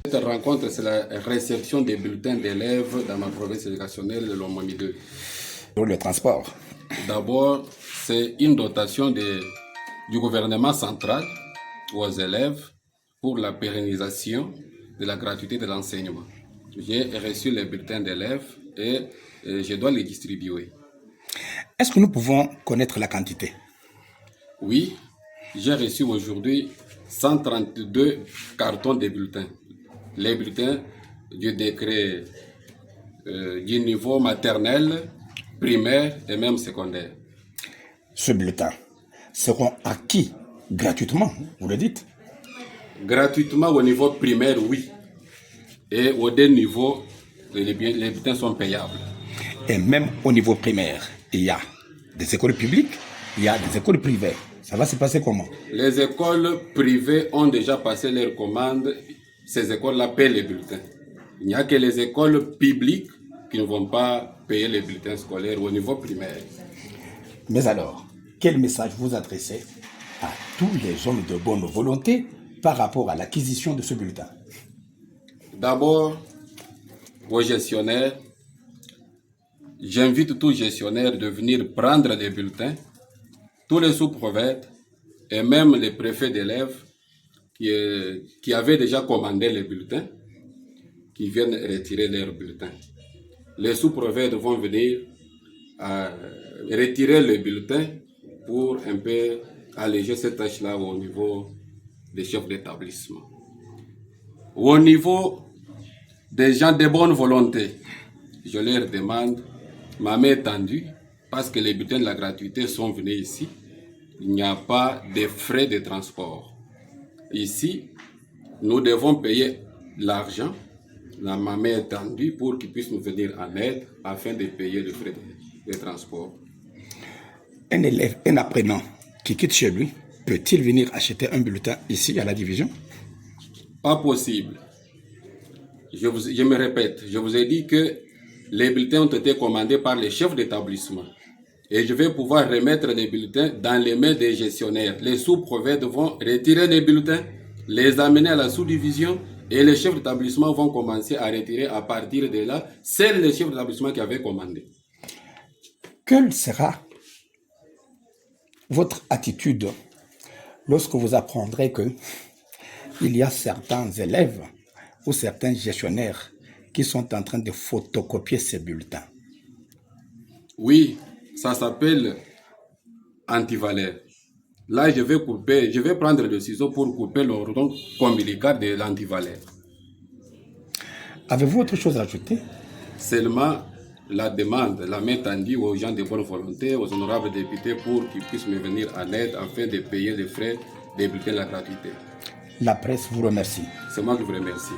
Cette rencontre, c'est la réception des bulletins d'élèves dans ma province éducationnelle de Lomami 2. Pour le transport. D'abord, c'est une dotation du gouvernement central aux élèves pour la pérennisation de la gratuité de l'enseignement. J'ai reçu les bulletins d'élèves et je dois les distribuer. Est-ce que nous pouvons connaître la quantité? Oui, j'ai reçu aujourd'hui 132 cartons de bulletins. Les bulletins du décret du niveau maternel, primaire et même secondaire. Ce bulletin seront acquis gratuitement, vous le dites? Gratuitement au niveau primaire, oui. Et au deux niveaux, les bulletins sont payables. Et même au niveau primaire, il y a des écoles publiques, il y a des écoles privées. Ça va se passer comment? Les écoles privées ont déjà passé leurs commandes. Ces écoles-là paient les bulletins. Il n'y a que les écoles publiques qui ne vont pas payer les bulletins scolaires au niveau primaire. Mais alors, quel message vous adressez à tous les hommes de bonne volonté par rapport à l'acquisition de ce bulletin? D'abord, aux gestionnaires, j'invite tous les gestionnaires de venir prendre les bulletins, tous les sous-préfets et même les préfets d'élèves qui avaient déjà commandé les bulletins, qui viennent retirer leurs bulletins. Les sous-préfets vont venir retirer les bulletins pour un peu alléger cette tâche-là au niveau des chefs d'établissement. Au niveau des gens de bonne volonté, je leur demande ma main tendue parce que les bulletins de la gratuité sont venus ici. Il n'y a pas de frais de transport. Ici, nous devons payer l'argent, la main tendue, pour qu'ils puissent nous venir en aide afin de payer les frais de transport. Un élève, un apprenant qui quitte chez lui, peut-il venir acheter un bulletin ici à la division? Pas possible. Je me répète, je vous ai dit que les bulletins ont été commandés par les chefs d'établissement. Et je vais pouvoir remettre les bulletins dans les mains des gestionnaires. Les sous-préfets vont retirer les bulletins, les amener à la sous-division et les chefs d'établissement vont commencer à retirer à partir de là, c'est les chefs d'établissement qui avaient commandé. Quelle sera votre attitude lorsque vous apprendrez qu'il y a certains élèves ou certains gestionnaires qui sont en train de photocopier ces bulletins? Oui, ça s'appelle antivaleur. Là, je vais prendre le ciseau pour couper l'ordre ombilical de l'antivaleur. Avez-vous autre chose à ajouter? Seulement la demande, la main tendue aux gens de bonne volonté, aux honorables députés pour qu'ils puissent me venir en aide afin de payer les frais des bulletins de la gratuité. La presse vous remercie. C'est moi qui vous remercie.